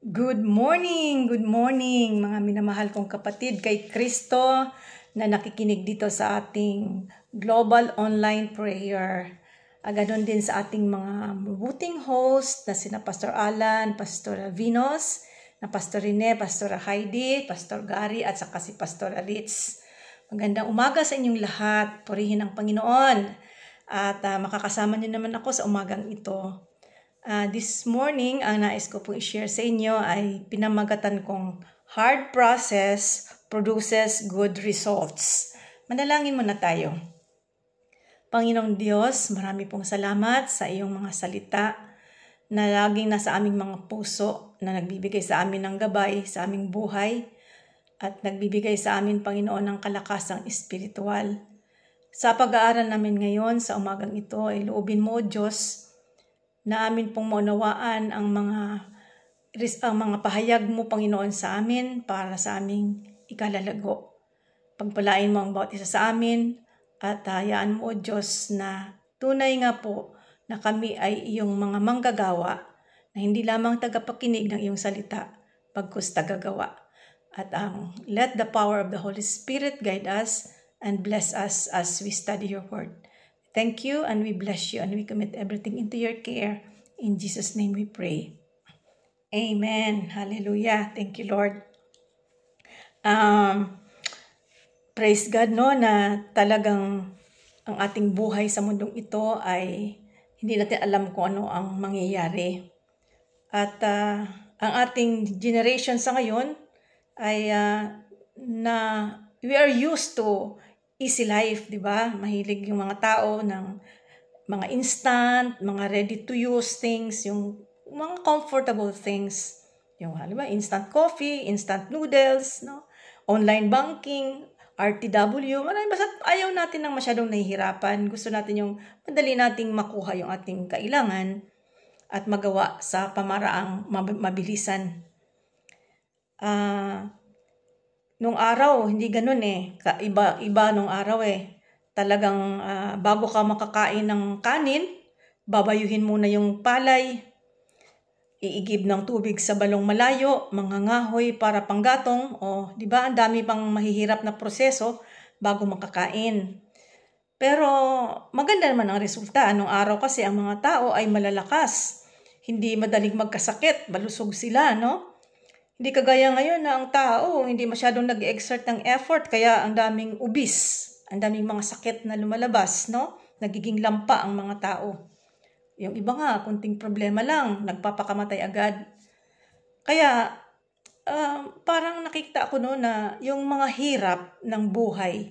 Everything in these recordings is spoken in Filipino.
Good morning mga minamahal kong kapatid kay Kristo na nakikinig dito sa ating global online prayer. Ganon din sa ating mga mabuting host na sina Pastor Alan, Pastor Vinos, na Pastor Rene, Pastor Heidi, Pastor Gary at saka si Pastor Ritz. Magandang umaga sa inyong lahat. Purihin ang Panginoon. At makakasama niyo naman ako sa umagang ito. This morning, ang nais ko pong i-share sa inyo ay pinamagatan kong hard process produces good results. Manalangin muna tayo. Panginoong Diyos, marami pong salamat sa iyong mga salita na laging nasa aming mga puso na nagbibigay sa amin ng gabay sa aming buhay at nagbibigay sa amin, Panginoon, ng kalakasang espiritual. Sa pag-aaral namin ngayon sa umagang ito ay loobin mo, Diyos, na amin pong maunawaan ang mga pahayag mo, Panginoon, sa amin para sa aming ikalalago. Pagpalain mo ang bawat isa sa amin at hayaan mo, Diyos, na tunay nga po na kami ay iyong mga manggagawa na hindi lamang tagapakinig ng iyong salita, pagkus tagagawa. At let the power of the Holy Spirit guide us and bless us as we study your word. Thank you and we bless you and we commit everything into your care. In Jesus' name we pray. Amen. Hallelujah. Thank you, Lord. Praise God, no, na talagang ang ating buhay sa mundong ito ay hindi natin alam kung ano ang mangyayari. At ang ating generation sa ngayon ay we are used to easy life, di ba? Mahilig yung mga tao ng mga instant, mga ready-to-use things, yung mga comfortable things. Yung, di ba? Instant coffee, instant noodles, no? Online banking, RTW. Basta ayaw natin ng masyadong nahihirapan. Gusto natin yung madali nating makuha yung ating kailangan at magawa sa pamaraang mabilisan. Nung araw, hindi ganun eh. Iba nung araw eh. Talagang bago ka makakain ng kanin, babayuhin muna yung palay, iigib ng tubig sa balong malayo, mangangahoy para panggatong, di ba? Ang dami pang mahihirap na proseso bago makakain. Pero maganda naman ang resulta. Nung araw kasi ang mga tao ay malalakas. Hindi madaling magkasakit, malusog sila, no? Hindi kagaya ngayon na ang tao hindi masyadong nag-exert ng effort kaya ang daming obese, ang daming mga sakit na lumalabas, no? Nagiging lampa ang mga tao. Yung iba nga, kunting problema lang, nagpapakamatay agad. Kaya parang nakikita ko no na yung mga hirap ng buhay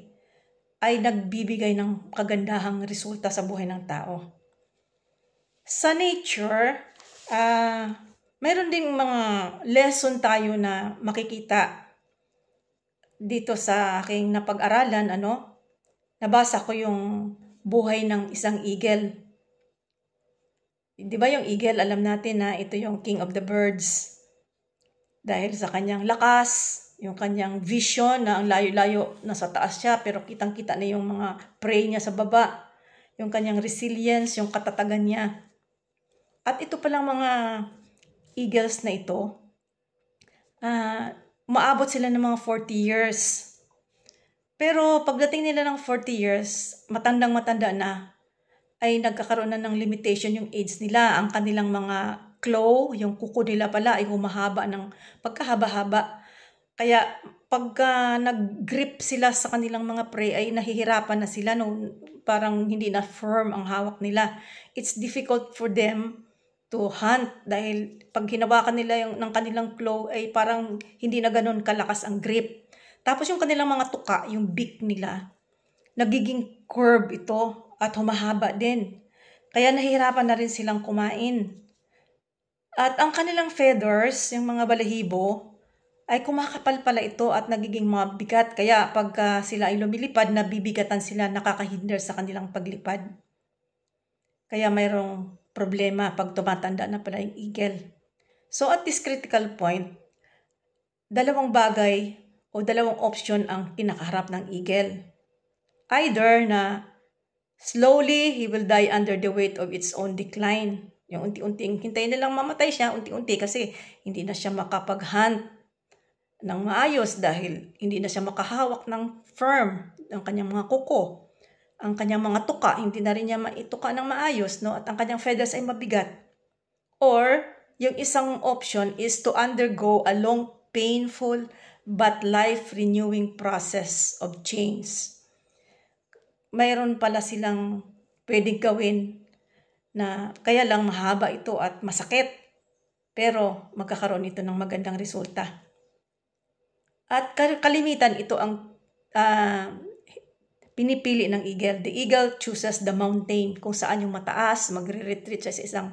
ay nagbibigay ng kagandahang resulta sa buhay ng tao. Sa nature, mayroon ding mga lesson tayo na makikita dito sa aking napag-aralan, nabasa ko yung buhay ng isang eagle. Di ba yung eagle, alam natin na ito yung king of the birds. Dahil sa kanyang lakas, yung kanyang vision na ang layo-layo nasa taas siya pero kitang-kita na yung mga prey niya sa baba. Yung kanyang resilience, yung katatagan niya. At ito palang mga eagles na ito, maabot sila ng mga 40 years. Pero pagdating nila ng 40 years, matandang-matanda na, ay nagkakaroon na ng limitation yung age nila. Ang kanilang mga claw, yung kuko nila pala ay humahaba ng pagkahaba-haba. Kaya pagka nag-grip sila sa kanilang mga prey ay nahihirapan na sila, no? Parang hindi na firm ang hawak nila. It's difficult for them to hunt dahil pag hinawakan nila ng kanilang claw ay parang hindi na ganun kalakas ang grip. Tapos yung kanilang mga tuka, yung beak nila, nagiging curve ito at humahaba din. Kaya nahihirapan na rin silang kumain. At ang kanilang feathers, yung mga balahibo, ay kumakapal pala ito at nagiging mabigat. Kaya pagka sila ay lumilipad, nabibigatan sila, nakakahinder sa kanilang paglipad. Kaya mayroong problema pag tumatanda na pala yung eagle. So at this critical point, dalawang bagay o dalawang option ang kinakaharap ng eagle. Either na slowly he will die under the weight of its own decline. Yung unti-unting hintayin nilang mamatay siya, unti-unti kasi hindi na siya makapag-hunt ng maayos dahil hindi na siya makahawak ng firm ng kanyang mga kuko. Ang kanyang mga tuka, hindi na rin niya maituka ng maayos, no? At ang kanyang feathers ay mabigat. Or, yung isang option is to undergo a long, painful, but life-renewing process of change. Mayroon pala silang pwedeng gawin na kaya lang mahaba ito at masakit, pero magkakaroon ito ng magandang resulta. At kalimitan ito ang pinipili ng eagle. The eagle chooses the mountain, kung saan yung mataas, magre-retreat siya sa isang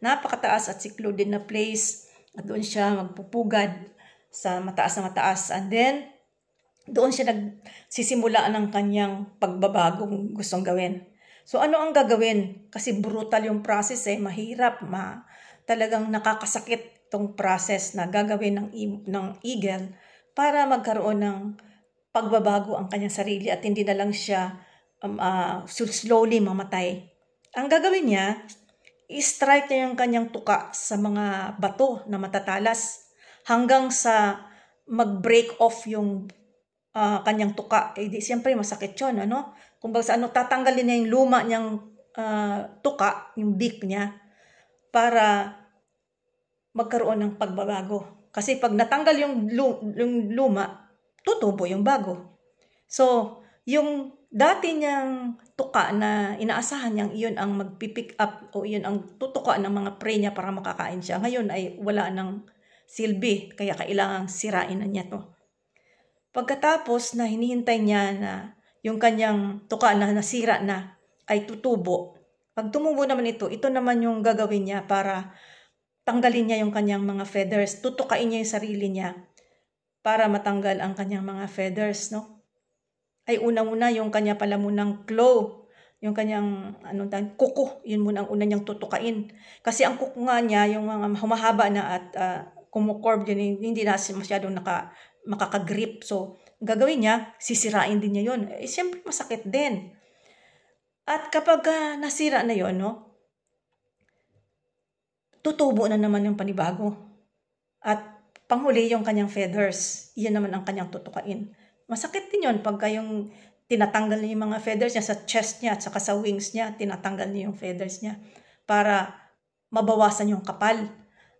napakataas at secluded na place, at doon siya magpupugad sa mataas na mataas, and then doon siya nagsisimula ng kanyang pagbabagong gustong gawin. So ano ang gagawin? Kasi brutal yung process mahirap, talagang nakakasakit itong process na gagawin ng eagle para magkaroon ng pagbabago ang kanyang sarili at hindi na lang siya slowly mamatay. Ang gagawin niya, i-strike niya yung kanyang tuka sa mga bato na matatalas hanggang sa mag-break off yung kanyang tuka. Di siyempre masakit yun, ano? Kung baga tatanggalin niya yung luma niyang tuka, yung beak niya, para magkaroon ng pagbabago. Kasi pag natanggal yung luma, tutubo yung bago. So, yung dati niyang tuka na inaasahan niyang iyon ang magpipick up o iyon ang tutuka ng mga prey niya para makakain siya, ngayon ay wala ng silbi, kaya kailangang sirain na niya to. Pagkatapos na hinihintay niya na yung kanyang tuka na nasira na ay tutubo, pag tumubo naman ito naman yung gagawin niya para tanggalin niya yung kanyang mga feathers, tutukain niya yung sarili niya para matanggal ang kanyang mga feathers, no? Ay una-una yung kanya pala munang claw, yung kanyang kuko, yun muna ang una niyang tutukain. Kasi ang kuko nga niya, yung mga humahaba na at kumukorb yun, hindi na masyadong makakagrip. So, gagawin niya, sisirain din niya yun. Siyempre masakit din. At kapag nasira na yun, no, tutubo na naman yung panibago. At panghuli yung kanyang feathers, iyan naman ang kanyang tutukain. Masakit din yun pagka yung tinatanggal niya yung mga feathers niya sa chest niya at saka sa wings niya, tinatanggal niya yung feathers niya para mabawasan yung kapal.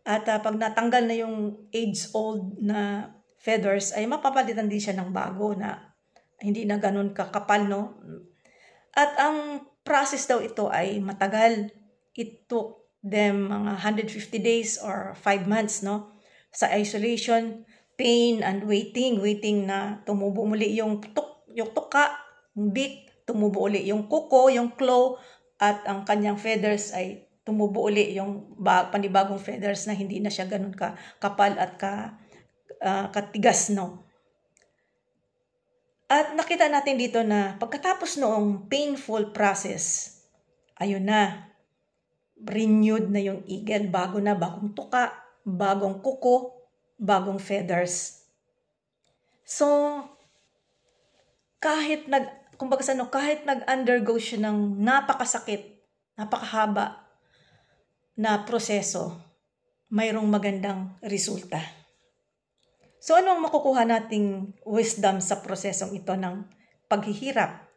At pag natanggal na yung age-old na feathers, ay mapapalitan din siya ng bago na hindi na ganun kakapal, no? At ang process daw ito ay matagal. It took them mga 150 days or 5 months, no? Sa isolation, pain, and waiting na tumubo muli yung tuka, yung beak, tumubo uli yung kuko, yung claw, at ang kanyang feathers ay tumubo uli yung panibagong feathers na hindi na siya ganun kapal at katigas, no? At nakita natin dito na pagkatapos noong painful process, ayun na, renewed na yung eagle, bagong tuka, bagong kuko, bagong feathers. So, kahit nag-undergo siya ng napakasakit, napakahaba na proseso, mayroong magandang resulta. So, ano ang makukuha nating wisdom sa prosesong ito ng paghihirap,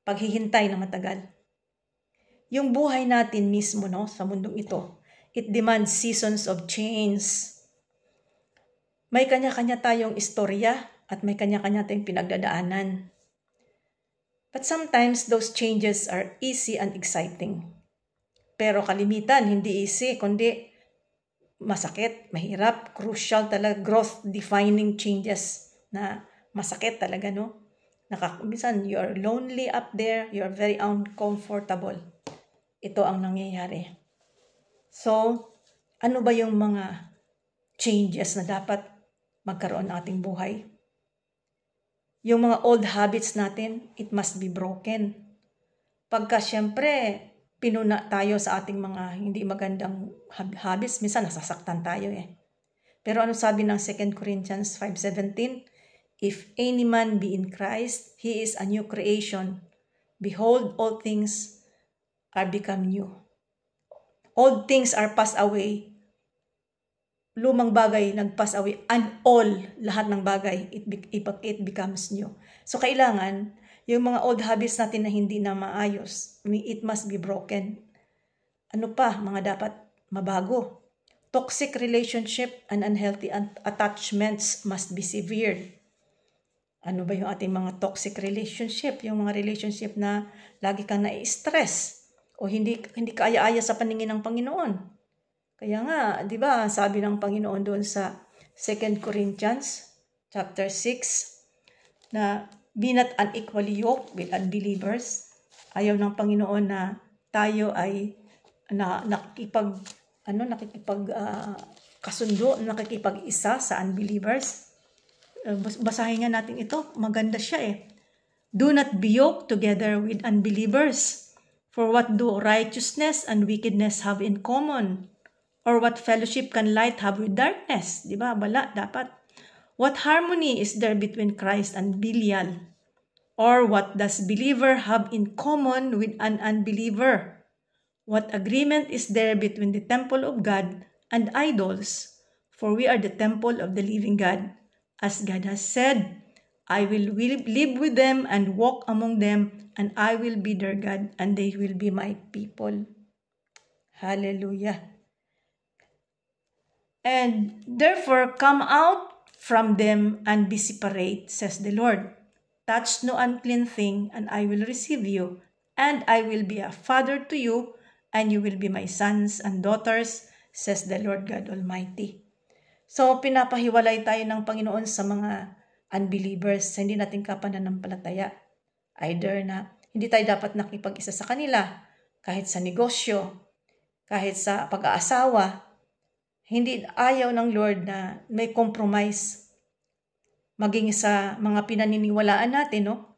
paghihintay na matagal? Yung buhay natin mismo, no, sa mundong ito, it demands seasons of change. May kanya-kanya tayong istorya at may kanya-kanya tayong pinagdadaanan. But sometimes those changes are easy and exciting. Pero kalimitan, hindi easy, kundi masakit, mahirap, crucial talaga, growth-defining changes na masakit talaga, no? Minsan, you're lonely up there, you're very uncomfortable. Ito ang nangyayari. So, ano ba yung mga changes na dapat magkaroon ng ating buhay? Yung mga old habits natin, it must be broken. Pagka syempre, pinuna tayo sa ating mga hindi magandang habits, minsan nasasaktan tayo Pero ano sabi ng 2 Corinthians 5:17? If any man be in Christ, he is a new creation. Behold, all things are become new. Old things are passed away. Lumang bagay nag-pass away, and all, lahat ng bagay, it becomes new. So kailangan, yung mga old habits natin na hindi na maayos, it must be broken. Ano pa, mga dapat mabago? Toxic relationship and unhealthy attachments must be severed. Ano ba yung ating mga toxic relationship? Yung mga relationship na lagi kang nai-stress o hindi kaaya-aya sa paningin ng Panginoon. Kaya nga, di ba, sabi ng Panginoon doon sa 2 Corinthians chapter 6 na be not unequally yoked with unbelievers. Ayaw ng Panginoon na tayo ay nakikipag-isa sa unbelievers. Basahin nga natin ito. Maganda siya eh. Do not be yoked together with unbelievers. For what do righteousness and wickedness have in common? Or what fellowship can light have with darkness? Diba? Wala, dapat. What harmony is there between Christ and Belial? Or what does believer have in common with an unbeliever? What agreement is there between the temple of God and idols? For we are the temple of the living God. As God has said, I will live with them and walk among them, and I will be their God, and they will be my people. Hallelujah. And therefore come out from them and be separate, says the Lord. Touch no unclean thing, and I will receive you, and I will be a father to you, and you will be my sons and daughters, says the Lord God Almighty. So, pinapahiwalay tayo ng Panginoon sa mga unbelievers, hindi natin kapananampalataya. Either na hindi tayo dapat nakipag-isa sa kanila, kahit sa negosyo, kahit sa pag-aasawa. Hindi ayaw ng Lord na may compromise maging sa mga pinaniniwalaan natin, no?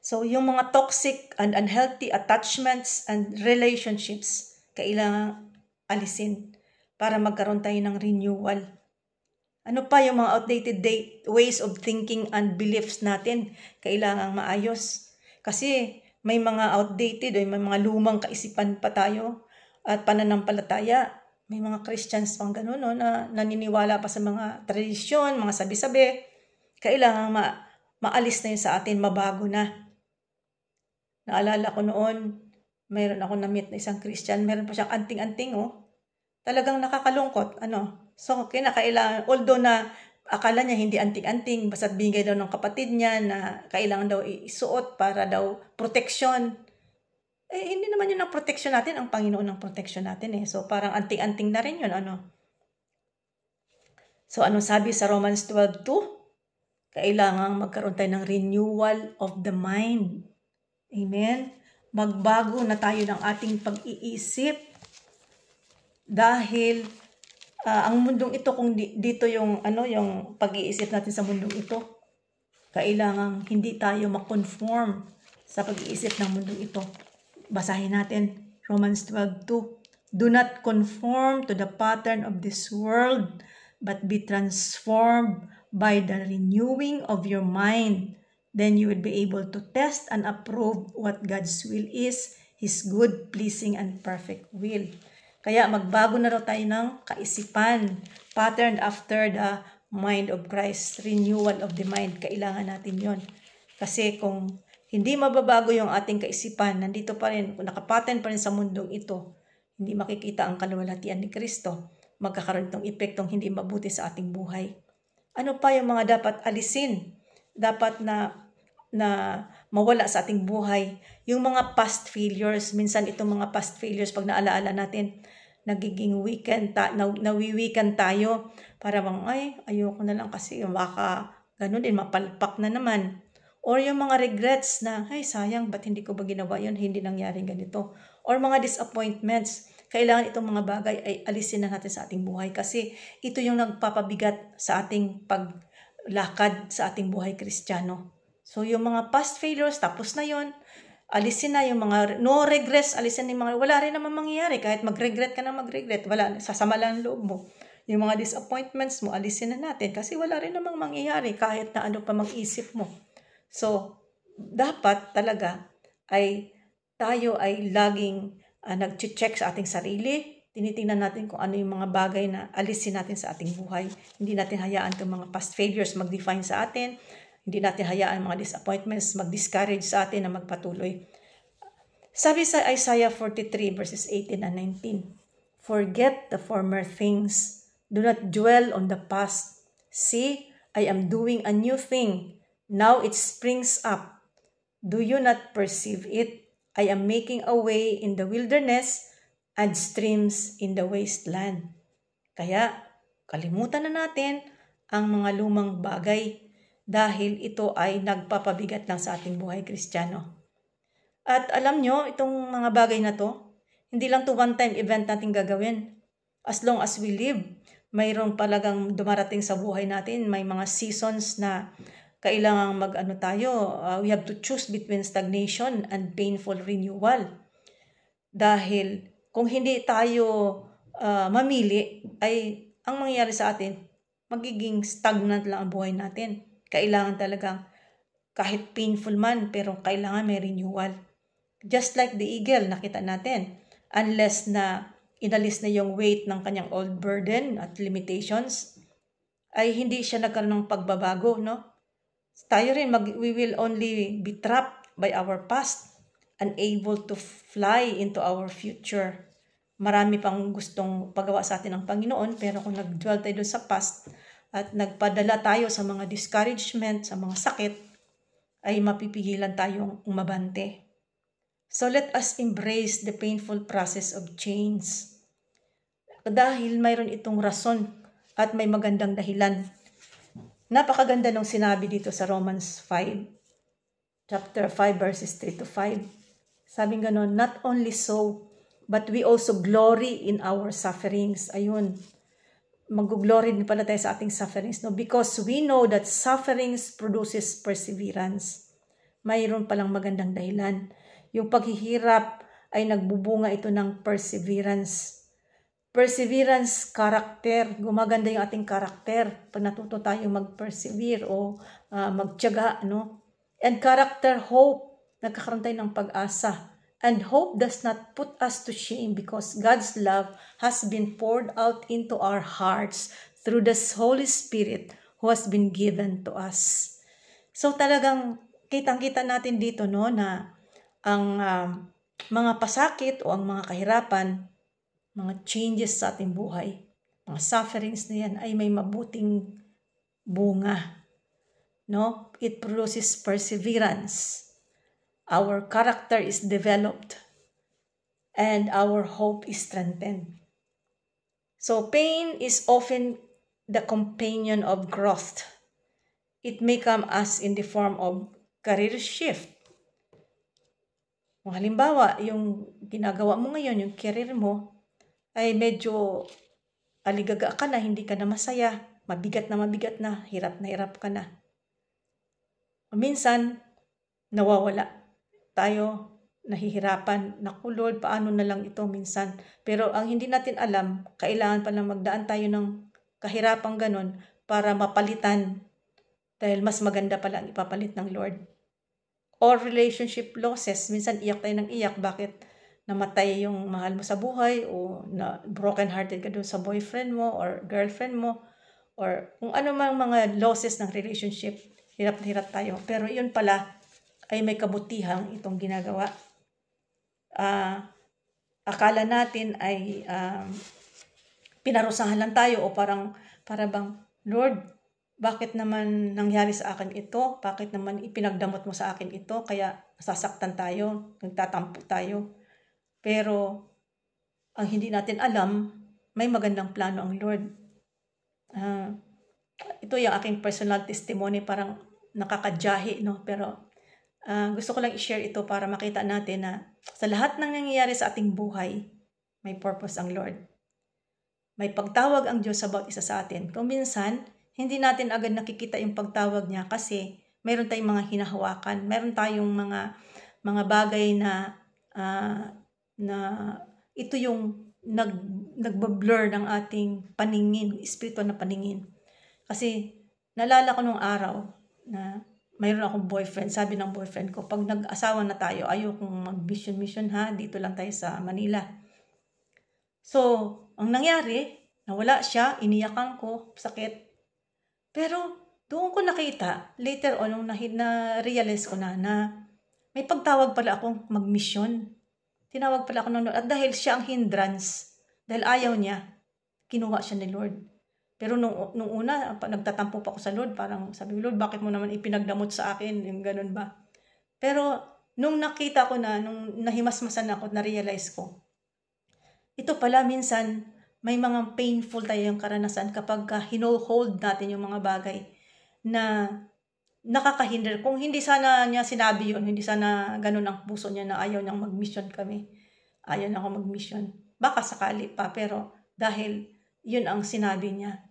So, yung mga toxic and unhealthy attachments and relationships, kailangan alisin para magkaroon tayo ng renewal. Ano pa yung mga outdated ways of thinking and beliefs natin, kailangan maayos. Kasi may mga outdated o may mga lumang kaisipan pa tayo at pananampalataya. May mga Christians pang gano'n, no, na naniniwala pa sa mga tradisyon, mga sabi-sabi. Kailangan maalis na yun sa atin, mabago na. Naalala ko noon, mayroon ako na-meet na isang Christian, mayroon pa siyang anting-anting, oh. Talagang nakakalungkot, ano. So, kinakailangan, although na akala niya hindi anting-anting, basta't bigay daw ng kapatid niya na kailangan daw isuot para daw protection. Hindi naman yun ang protection natin, ang Panginoon ang protection natin eh. So, parang anting-anting na rin yun, ano. So, ano sabi sa Romans 12:2? Kailangan magkaroon tayo ng renewal of the mind. Amen? Magbago na tayo ng ating pag-iisip. Dahil, ang mundong ito, kung dito yung, yung pag-iisip natin sa mundong ito, kailangan hindi tayo makonform sa pag-iisip ng mundong ito. Basahin natin, Romans 12:2. Do not conform to the pattern of this world, but be transformed by the renewing of your mind. Then you will be able to test and approve what God's will is, His good, pleasing, and perfect will. Kaya magbago na raw tayo ng kaisipan, patterned after the mind of Christ, renewal of the mind. Kailangan natin yon. Kasi kung hindi mababago yung ating kaisipan, nandito pa rin, nakapattern pa rin sa mundong ito, hindi makikita ang kaluwalhatian ni Kristo, magkakaroon itong epektong hindi mabuti sa ating buhay. Ano pa yung mga dapat alisin? Dapat na mawala sa ating buhay. Yung mga past failures, minsan itong mga past failures, pag naalaala natin, nagiging nawiwikan tayo. Para bang, ayoko na lang kasi baka ganun din, mapalpak na naman. Or yung mga regrets na, sayang, ba't hindi ko ba ginawa yun? Hindi nangyaring ganito. Or mga disappointments. Kailangan itong mga bagay ay alisin na natin sa ating buhay. Kasi ito yung nagpapabigat sa ating paglakad sa ating buhay Kristiyano. So yung mga past failures, tapos na yun. Alisin na yung mga no regrets, alisin na yung mga, wala rin naman mangyayari. Kahit mag-regret ka na mag-regret, wala, sasama lang ang loob mo. Yung mga disappointments mo, alisin na natin. Kasi wala rin namang mangyayari kahit na ano pa mag-isip mo. So, dapat talaga ay tayo ay laging nag-check sa ating sarili. Tinitingnan natin kung ano yung mga bagay na alisin natin sa ating buhay. Hindi natin hayaan itong mga past failures mag-define sa atin. Hindi natin hayaan mga disappointments mag-discourage sa atin na magpatuloy. Sabi sa Isaiah 43 verses 18 and 19, "Forget the former things. Do not dwell on the past. See, I am doing a new thing. Now it springs up. Do you not perceive it? I am making a way in the wilderness and streams in the wasteland." Kaya, kalimutan na natin ang mga lumang bagay dahil ito ay nagpapabigat lang sa ating buhay Kristiyano. At alam nyo, itong mga bagay na to, hindi lang to one-time event natin gagawin. As long as we live, mayroong palagang dumarating sa buhay natin, may mga seasons na kailangang we have to choose between stagnation and painful renewal. Dahil kung hindi tayo mamili, ay ang mangyayari sa atin, magiging stagnant lang ang buhay natin. Kailangan talagang, kahit painful man, pero kailangan may renewal. Just like the eagle, nakita natin, unless na inalis na yung weight ng kanyang old burden at limitations, ay hindi siya nagkaroon ng pagbabago, no? Tayo rin, we will only be trapped by our past, unable to fly into our future. Marami pang gustong pagawa sa atin ng Panginoon, pero kung nag-dwell tayo doon sa past at nagpadala tayo sa mga discouragement, sa mga sakit, ay mapipigilan tayong umabante. So let us embrace the painful process of change. Dahil mayroon itong rason at may magandang dahilan. Napakaganda nung sinabi dito sa Romans 5, chapter 5, verses 3 to 5. Sabing ganon, not only so, but we also glory in our sufferings. Ayun, mag-glory din pala tayo sa ating sufferings, no? Because we know that sufferings produces perseverance. Mayroon palang magandang dahilan. Yung paghihirap ay nagbubunga ito ng perseverance. Perseverance, karakter. Gumaganda yung ating karakter pag natuto tayong mag-persevere o magtiyaga, no? And character, hope. Nagkakaroon tayo ng pag-asa. And hope does not put us to shame because God's love has been poured out into our hearts through the Holy Spirit who has been given to us. So talagang kitang-kita natin dito, no, na ang mga pasakit o ang mga kahirapan, mga changes sa ating buhay, mga sufferings na yan ay may mabuting bunga. No? It produces perseverance. Our character is developed and our hope is strengthened. So pain is often the companion of growth. It may come as in the form of career shift. Kung halimbawa, yung ginagawa mo ngayon, yung career mo, ay medyo aligaga ka na, hindi ka na masaya, mabigat na, hirap ka na. Minsan, nawawala tayo, nahihirapan, naku Lord, paano na lang ito minsan. Pero ang hindi natin alam, kailangan pa lang magdaan tayo ng kahirapang ganon para mapalitan. Dahil mas maganda pala ang ipapalit ng Lord. Or relationship losses. Minsan iyak tayo ng iyak. Bakit namatay yung mahal mo sa buhay o na broken hearted ka doon sa boyfriend mo or girlfriend mo or kung ano mang mga losses ng relationship. Hirap na hirap tayo. Pero yun pala ay may kabutihang itong ginagawa. Akala natin ay pinarusahan lang tayo o para bang, Lord, bakit naman nangyari sa akin ito? Bakit naman ipinagdamot mo sa akin ito? Kaya sasaktan tayo, nagtatampo tayo. Pero ang hindi natin alam, may magandang plano ang Lord. Ito yung aking personal testimony, parang nakakadyahi, no? Pero gusto ko lang i-share ito para makita natin na sa lahat ng nangyayari sa ating buhay, may purpose ang Lord. May pagtawag ang Diyos sa bawat isa sa atin. Kung minsan, hindi natin agad nakikita yung pagtawag niya kasi mayroon tayong mga hinahawakan, mayroon tayong mga bagay na ito yung nagbablur ng ating paningin, espiritual na paningin. Kasi naalala ko nung araw na mayroon akong boyfriend. Sabi ng boyfriend ko, pag nag-asawa na tayo, ayokong mag-mission ha, dito lang tayo sa Manila. So, ang nangyari, nawala siya, iniyakan ko, sakit. Pero, doon ko nakita, later on, nung na-realize ko na may pagtawag pala akong mag-mission. Tinawag pala ako ng Lord. At dahil siya ang hindrance, dahil ayaw niya, kinuha siya ni Lord. Pero nung una, nagtatampo pa ako sa Lord, parang sabi ko, Lord, bakit mo naman ipinagdamot sa akin? Yung ganun ba? Pero nung nakita ko na, nung nahimasmasan ako, na-realize ko, ito pala minsan, may mga painful tayong karanasan kapag hino-hold natin yung mga bagay na nakakahinder. Kung hindi sana niya sinabi yun, hindi sana ganun ang puso niya na ayaw niyang mag-mission kami. Ayaw na ako mag-mission. Baka sakali pa, pero dahil yun ang sinabi niya.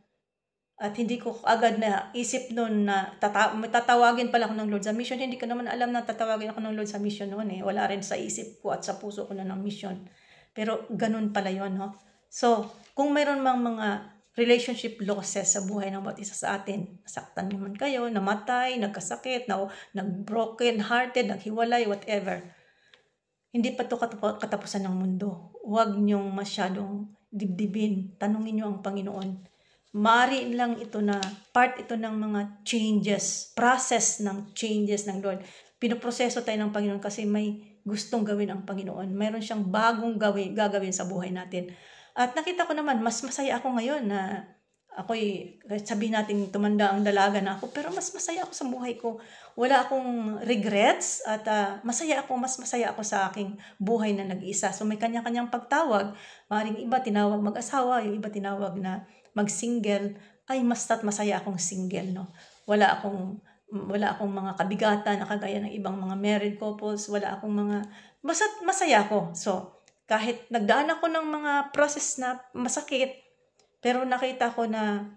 At hindi ko agad na isip noon na tatawagin pala ako ng Lord sa mission. Hindi ko naman alam na tatawagin ako ng Lord sa mission noon eh. Wala rin sa isip ko at sa puso ko na ng mission. Pero ganun pala yun, no? So, kung mayroon mang mga relationship losses sa buhay ng bawat isa sa atin, nasaktan naman kayo, namatay, nagkasakit, nag-broken hearted, naghiwalay, whatever. Hindi pa ito katapusan ng mundo. Huwag niyong masyadong dibdibin. Tanungin niyo ang Panginoon. Mari lang ito na part ito ng mga changes, process ng changes ng Lord. Pinoproseso tayo ng Panginoon kasi may gustong gawin ang Panginoon. Mayroon siyang bagong gagawin sa buhay natin. At nakita ko naman, mas masaya ako ngayon na ako'y, sabihin natin tumanda ang dalaga na ako, pero mas masaya ako sa buhay ko. Wala akong regrets at mas masaya ako sa aking buhay na nag-isa. So may kanya-kanyang pagtawag. Maring iba tinawag mag-asawa, yung iba tinawag na mag-single. Ay, masaya akong single, no? Wala akong mga kabigatan na kagaya ng ibang mga married couples. Wala akong masaya ako. So, kahit nagdaan ako ng mga process na masakit, pero nakita ko na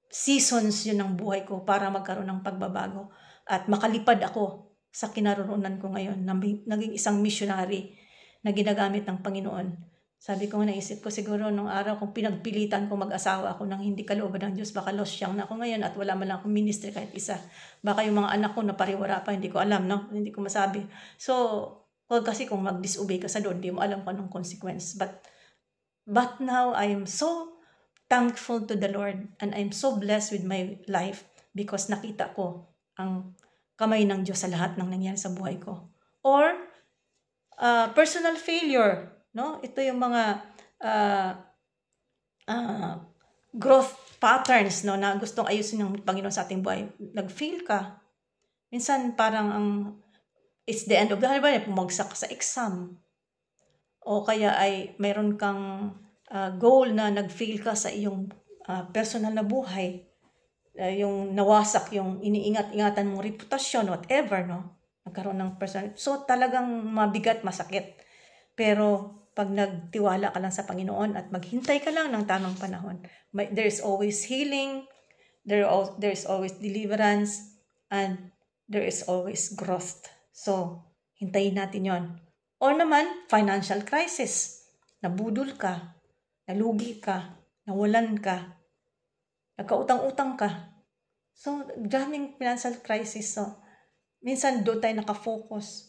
seasons yun ng buhay ko para magkaroon ng pagbabago. At makalipad ako sa kinaroroonan ko ngayon. Naging isang missionary na ginagamit ng Panginoon. Sabi ko, naisip ko siguro nung araw kung pinagpilitan ko mag-asawa ako nang hindi kalooban ng Diyos, baka lost siyang na ako ngayon at wala man lang akong ministry kahit isa. Baka yung mga anak ko na pariwara pa, hindi ko alam, no? Hindi ko masabi. So, kasi kung mag-disobey ka sa Lord, hindi mo alam kung anong consequence. But now, I am so thankful to the Lord and I'm so blessed with my life because nakita ko ang kamay ng Diyos sa lahat ng nangyari sa buhay ko. Or, personal failure, no? Ito yung mga growth patterns, no, na gustong ayusin ng Panginoon sa ating buhay. Nag-fail ka. Minsan parang it's the end of the day, pumagsak ka sa exam. O kaya ay mayroon kang goal na nag-fail ka sa iyong personal na buhay. Yung nawasak, yung iniingat-ingatan mong reputasyon, whatever, no? Nagkaroon ng personal. So talagang mabigat, masakit. Pero pag nagtiwala ka lang sa Panginoon at maghintay ka lang ng tamang panahon, there's always healing, there's always deliverance, and there is always growth. So, hintayin natin yon. O naman, financial crisis. Nabudol ka, nalugi ka, nawalan ka, nagkautang-utang ka. So, daming financial crisis. So, minsan doon tayo nakafocus.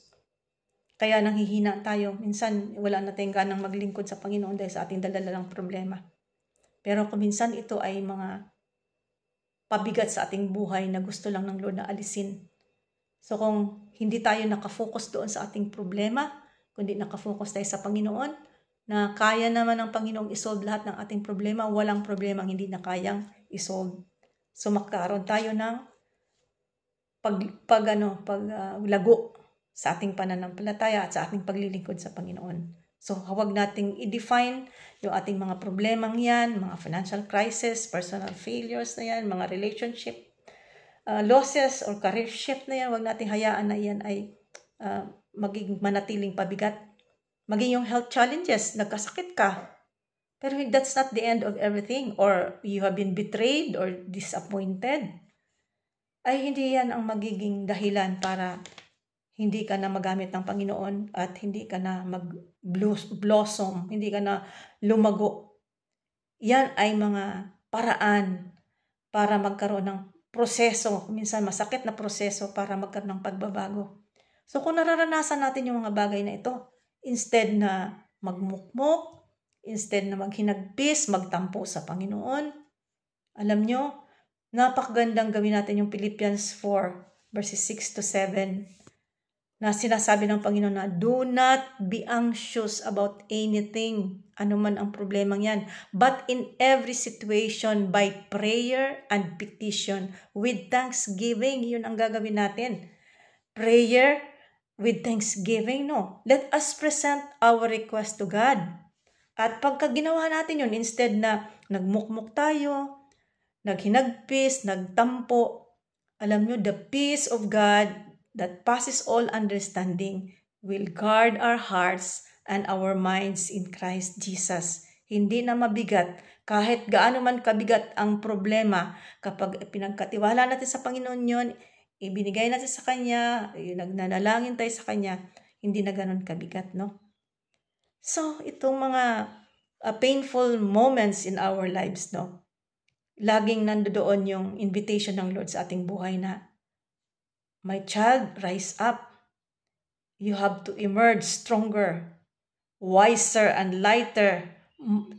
Kaya nanghihina tayo. Minsan wala na tayong ganang maglingkod sa Panginoon dahil sa ating daladalang problema. Pero kung minsan ito ay mga pabigat sa ating buhay na gusto lang ng Lord na alisin. So kung hindi tayo nakafocus doon sa ating problema, kundi nakafocus tayo sa Panginoon, na kaya naman ng Panginoong isolve lahat ng ating problema, walang problema ang hindi na kayang isolve. So magkaroon tayo ng paglago sa ating pananampalataya at sa ating paglilingkod sa Panginoon. So huwag nating i-define yung ating mga problemang yan, mga financial crisis, personal failures na yan, mga relationship losses or career shift na yan, huwag nating hayaan na yan ay maging manatiling pabigat. Maging yung health challenges, nagkasakit ka. Pero that's not the end of everything. Or you have been betrayed or disappointed. Ay hindi yan ang magiging dahilan para hindi ka na magamit ng Panginoon at hindi ka na mag-blossom, hindi ka na lumago. Yan ay mga paraan para magkaroon ng proseso, minsan masakit na proseso para magkaroon ng pagbabago. So kung nararanasan natin yung mga bagay na ito, instead na magmukmok, instead na maghinagpis, magtampo sa Panginoon, alam nyo, napakagandang gawin natin yung Philippians 4, verses 6 to 7, na sinasabi ng Panginoon na, do not be anxious about anything, ano man ang problemang yan, but in every situation, by prayer and petition, with thanksgiving, yun ang gagawin natin. Prayer with thanksgiving, no? Let us present our request to God. At pagka ginawa natin yun, instead na nagmukmuk tayo, naghinagpis, nagtampo, alam nyo, the peace of God that passes all understanding will guard our hearts and our minds in Christ Jesus. Hindi na mabigat, kahit gaano man kabigat ang problema, kapag pinagkatiwala natin sa Panginoon yun, ibinigay natin sa Kanya, nagnanalangin tayo sa Kanya, hindi na ganun kabigat, no? So, itong mga painful moments in our lives, no? Laging nandoon yung invitation ng Lord sa ating buhay na, my child, rise up. You have to emerge stronger, wiser, and lighter.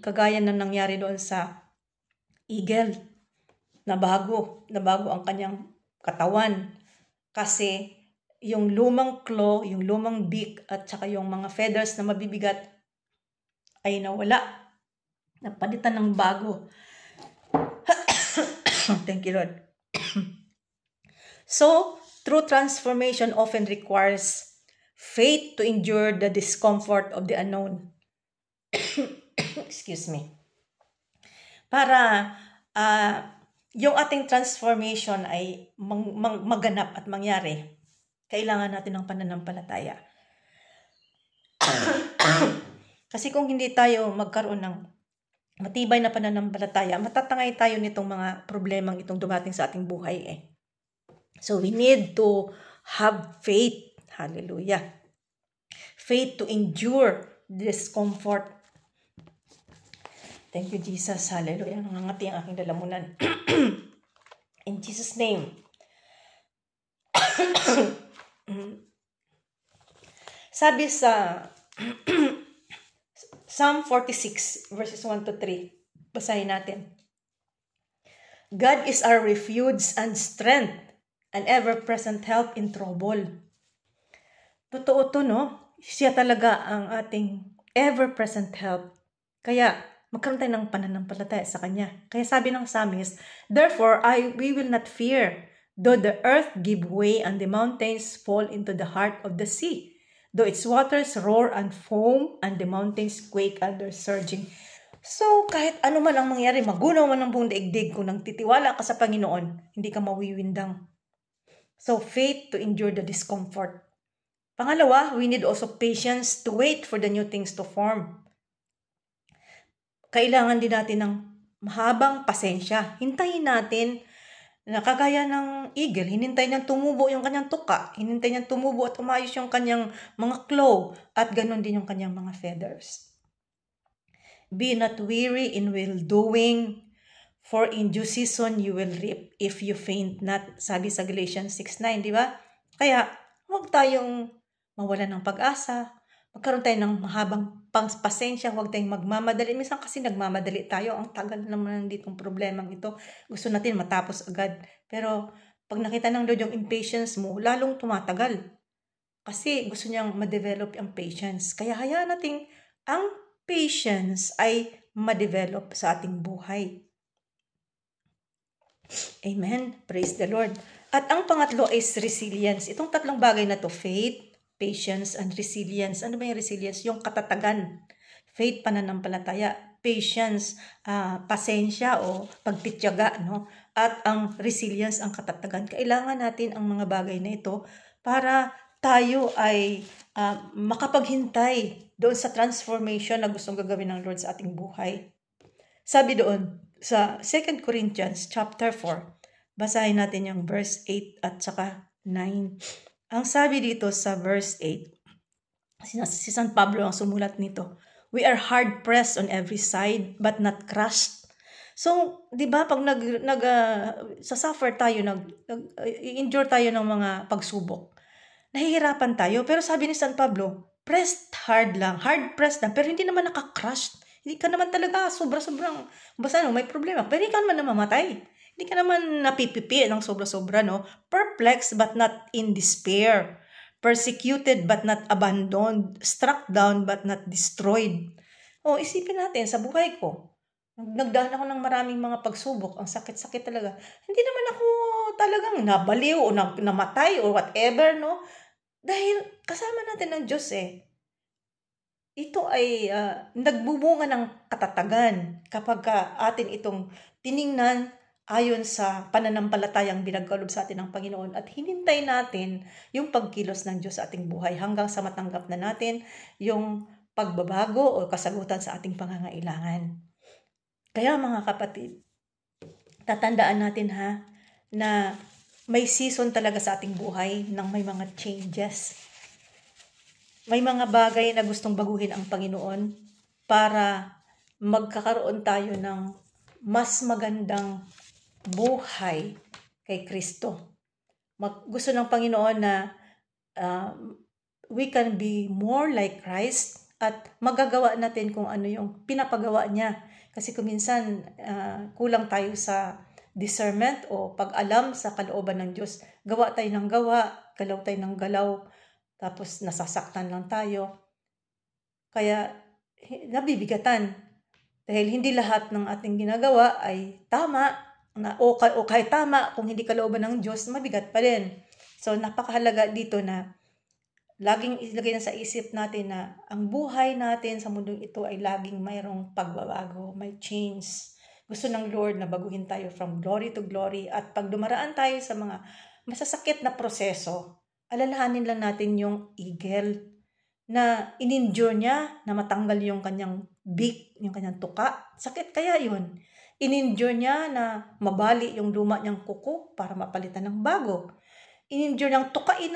Kagaya na nangyari doon sa eagle, na bago ang kanyang katawan. Kasi yung lumang claw, yung lumang beak, at saka yung mga feathers na mabibigat ay nawala. Napalitan ng bago. Thank you, Lord. So, true transformation often requires faith to endure the discomfort of the unknown. Excuse me. Para yung ating transformation ay maganap at mangyari, kailangan natin ng pananampalataya. Kasi kung hindi tayo magkaroon ng matibay na pananampalataya, matatangay tayo nitong mga problemang itong dumating sa ating buhay eh. So we need to have faith. Hallelujah. Faith to endure discomfort. Thank you, Jesus. Hallelujah. Nangangati ang aking lalamunan. In Jesus' name. Sabi sa Psalm 46, verses 1 to 3. Basahin natin. God is our refuge and strength, an ever-present help in trouble. Totoo to, no? Siya talaga ang ating ever-present help. Kaya, magkaroon tayo ng pananampalataya sa Kanya. Kaya sabi ng psalmist, therefore, we will not fear, though the earth give way and the mountains fall into the heart of the sea, though its waters roar and foam and the mountains quake under surging. So, kahit ano man ang mangyari, magunaw man ang buong daigdig, kung nagtitiwala ka sa Panginoon, hindi ka mawiwindang. So, faith to endure the discomfort. Pangalawa, we need also patience to wait for the new things to form. Kailangan din natin ng mahabang pasensya. Hintayin natin na kagaya ng eagle, hinintay niyang tumubo yung kanyang tuka, hinintay niyang tumubo at umayos yung kanyang mga claw, at ganun din yung kanyang mga feathers. Be not weary in well-doing, for in due season you will reap if you faint not. Sabi sa Galatians 6:9, di ba? Kaya, huwag tayong mawalan ng pag-asa, magkaroon tayo ng mahabang pasensya, huwag tayong magmamadali. Minsan kasi nagmamadali tayo, ang tagal naman ditong problemang ito. Gusto natin matapos agad. Pero pag nakita ng Lord yung impatience mo, lalong tumatagal. Kasi gusto niyang ma-develop ang patience. Kaya hayaan natin ang patience ay ma-develop sa ating buhay. Amen. Praise the Lord. At ang pangatlo is resilience. Itong tatlong bagay na to, faith, patience, and resilience. Ano ba yung resilience? Yung katatagan. Faith, pananampalataya. Patience, pasensya o pagtityaga, no? At ang resilience, ang katatagan. Kailangan natin ang mga bagay na ito para tayo ay makapaghintay doon sa transformation na gustong gagawin ng Lord sa ating buhay. Sabi doon, sa 2 Corinthians chapter 4, basahin natin yung verse 8 at saka 9. Ang sabi dito sa verse 8, si San Pablo ang sumulat nito, we are hard pressed on every side but not crushed, So, 'di ba pag sa-suffer tayo, i-endure tayo ng mga pagsubok, nahihirapan tayo. Pero sabi ni San Pablo, pressed hard lang, hard pressed lang, pero hindi naman naka-crush. Hindi ka naman talaga sobra-sobrang, basta may problema, pero hindi ka naman namamatay. Hindi ka naman napipipi ng sobra-sobra, no? Perplexed but not in despair. Persecuted but not abandoned. Struck down but not destroyed. Isipin natin, sa buhay ko, nagdaan ako ng maraming mga pagsubok. Ang sakit-sakit talaga. Hindi naman ako talagang nabaliw o namatay or whatever, no? Dahil kasama natin ng Diyos Ito ay nagbubunga ng katatagan kapag atin itong tiningnan ayon sa pananampalatayang binagkaloob sa atin ng Panginoon at hinintay natin yung pagkilos ng Diyos sa ating buhay hanggang sa matanggap na natin yung pagbabago o kasagutan sa ating pangangailangan. Kaya mga kapatid, tatandaan natin na may season talaga sa ating buhay nang may mga changes. May mga bagay na gustong baguhin ang Panginoon para magkakaroon tayo ng mas magandang buhay kay Kristo. Gusto ng Panginoon na we can be more like Christ at magagawa natin kung ano yung pinapagawa niya. Kasi kung minsan kulang tayo sa discernment o pag-alam sa kalooban ng Diyos. Gawa tayo ng gawa, galaw tayo ng galaw, tapos nasasaktan lang tayo. Kaya nabibigatan. Dahil hindi lahat ng ating ginagawa ay tama, o kahit tama, kung hindi kalooban ng Diyos, mabigat pa rin. So napakahalaga dito na laging ilagay na sa isip natin na ang buhay natin sa mundong ito ay laging mayroong pagbabago, may change. Gusto ng Lord na baguhin tayo from glory to glory at pag dumaraan tayo sa mga masasakit na proseso, alalahanin lang natin yung eagle na in-endure niya na matanggal yung kanyang beak, yung kanyang tuka. Sakit kaya yun. In-endure niya na mabali yung luma niyang kuko para mapalitan ng bago. In-endure niyang tukain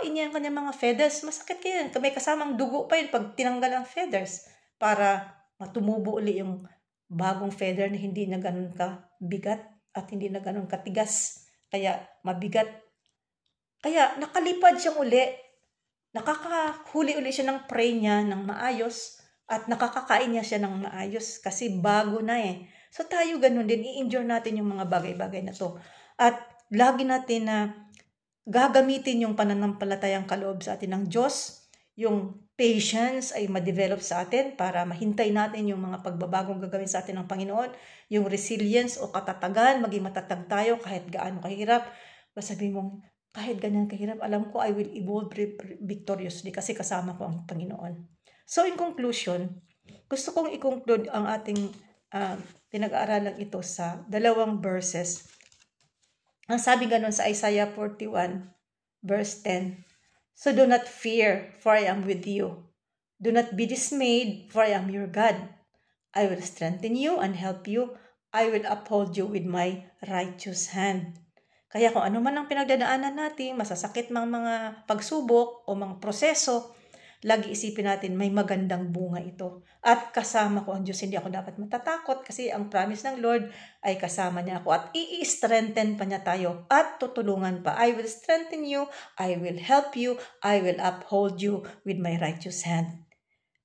niya yung kanyang mga feathers. Masakit kaya yun. May kasamang dugo pa yun pag tinanggal ang feathers para matumubo uli yung bagong feather na hindi na ganun kabigat at hindi na ganun katigas. Kaya mabigat. Kaya nakalipad siyang uli. Nakakahuli uli siya ng prey niya ng maayos at nakakakain niya siya ng maayos kasi bago na So tayo ganun din, i-endure natin yung mga bagay-bagay na to. At lagi natin na gagamitin yung pananampalatayang kaloob sa atin ng Diyos, yung patience ay ma-develop sa atin para mahintay natin yung mga pagbabagong gagawin sa atin ng Panginoon, yung resilience o katatagan, maging matatag tayo kahit gaano kahirap. Sabi mong, kahit ganyan kahirap, alam ko I will evolve victoriously kasi kasama ko ang Panginoon. So in conclusion, gusto kong i-conclude ang ating pinag-aaralan ito sa 2 verses. Ang sabi ganun sa Isaiah 41 verse 10, so do not fear, for I am with you. Do not be dismayed, for I am your God. I will strengthen you and help you. I will uphold you with my righteous hand. Kaya kung ano man ang pinagdadaanan natin, masasakit mga pagsubok o mga proseso, lagi isipin natin may magandang bunga ito. At kasama ko ang Diyos, hindi ako dapat matatakot kasi ang promise ng Lord ay kasama niya ako at i-strengthen pa niya tayo at tutulungan pa. I will strengthen you, I will help you, I will uphold you with my righteous hand.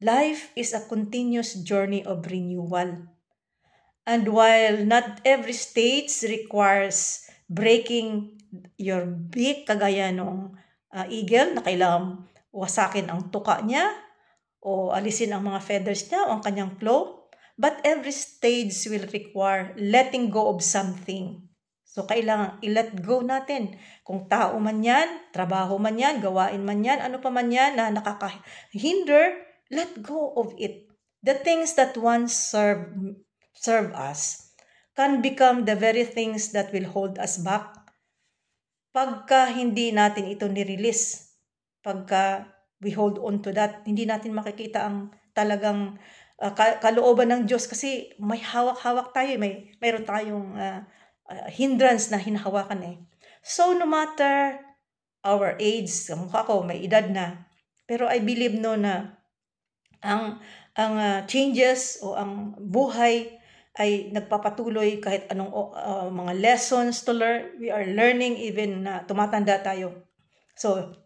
Life is a continuous journey of renewal. And while not every stage requires breaking your beak, kagaya nung eagle na kailangan wasakin ang tuka niya o alisin ang mga feathers niya o ang kanyang claw, but every stage will require letting go of something. So kailangan i-let go natin. Kung tao man yan, trabaho man yan, gawain man yan, ano pa man yan na nakakahinder, let go of it. The things that once serve us can become the very things that will hold us back pagka hindi natin ito nirelease. Pagka we hold on to that, hindi natin makikita ang talagang kalooban ng Diyos kasi may hawak-hawak tayo, mayroon tayong hindrance na hinahawakan So no matter our age, mukha ko may edad na, pero I believe na ang changes o ang buhay ay nagpapatuloy kahit anong mga lessons to learn. We are learning even na tumatanda tayo. So,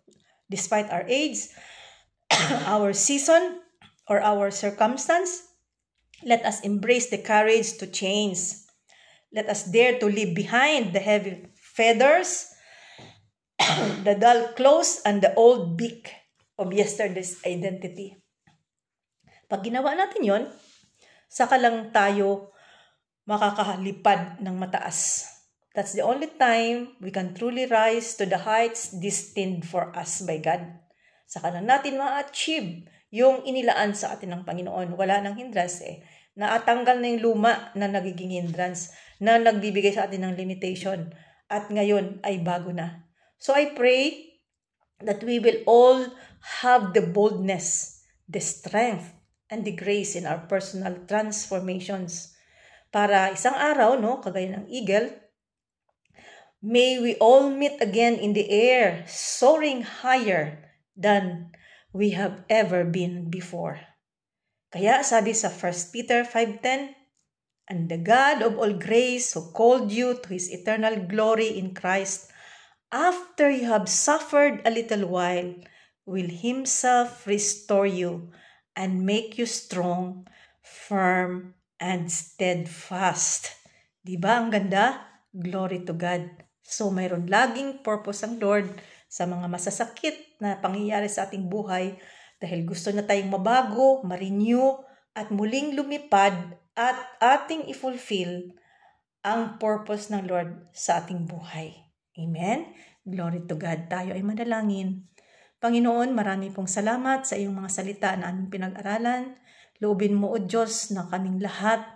despite our age, our season, or our circumstance, let us embrace the courage to change. Let us dare to leave behind the heavy feathers, the dull clothes, and the old beak of yesterday's identity. Pag ginawa natin yon, saka lang tayo makakalipad ng mataas. That's the only time we can truly rise to the heights destined for us by God. Saka lang natin ma-achieve yung inilaan sa atin ng Panginoon. Wala nang hindrance Naatanggal na yung luma na nagiging hindrance, na nagbibigay sa atin ng limitation. At ngayon ay bago na. So I pray that we will all have the boldness, the strength, and the grace in our personal transformations. Para isang araw, kagaya ng eagle, may we all meet again in the air, soaring higher than we have ever been before. Kaya sabi sa 1 Peter 5:10, and the God of all grace who called you to His eternal glory in Christ, after you have suffered a little while, will Himself restore you and make you strong, firm, and steadfast. Diba ang ganda? Glory to God. So mayroon laging purpose ang Lord sa mga masasakit na pangyayari sa ating buhay, dahil gusto na tayong mabago, ma-renew, at muling lumipad at ating i-fulfill ang purpose ng Lord sa ating buhay. Amen? Glory to God. Tayo ay manalangin. Panginoon, marami pong salamat sa iyong mga salita na aming pinag-aralan. Loobin mo, O Diyos, na kaming lahat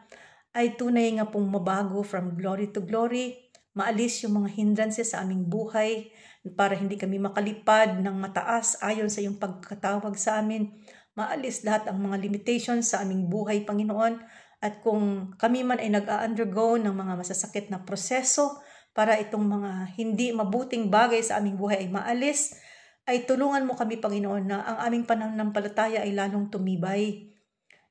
ay tunay nga pong mabago from glory to glory. Maalis yung mga hindrances sa aming buhay, para hindi kami makalipad ng mataas ayon sa iyong pagkatawag sa amin. Maalis lahat ang mga limitations sa aming buhay, Panginoon. At kung kami man ay nag-undergo ng mga masasakit na proseso para itong mga hindi mabuting bagay sa aming buhay ay maalis, ay tulungan mo kami, Panginoon, na ang aming pananampalataya ay lalong tumibay.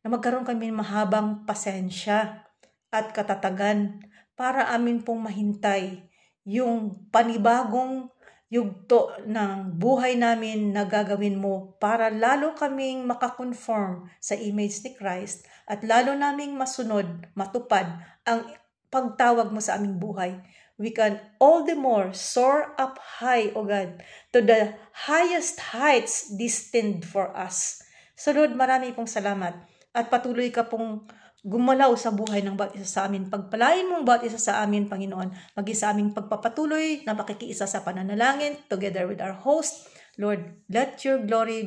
Na magkaroon kami ng mahabang pasensya at katatagan para amin pong mahintay yung panibagong yugto ng buhay namin na gagawin mo para lalo kaming makakonform sa image ni Christ at lalo naming masunod, matupad ang pagtawag mo sa aming buhay. We can all the more soar up high, O God, to the highest heights destined for us. So Lord, marami pong salamat at patuloy ka pong gumalaw sa buhay ng bawat isa sa amin. Pagpalain mong bawat isa sa amin, Panginoon, maging sa aming pagpapatuloy na makikiisa sa pananalangin together with our host. Lord, let your glory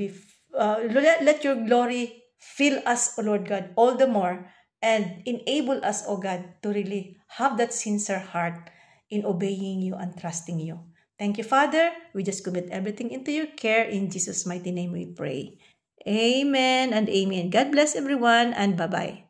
let your glory fill us, O Lord God, all the more, and enable us, O God, to really have that sincere heart in obeying you and trusting you. Thank you, Father. We just commit everything into your care. In Jesus' mighty name we pray. Amen and amen. God bless everyone and bye-bye.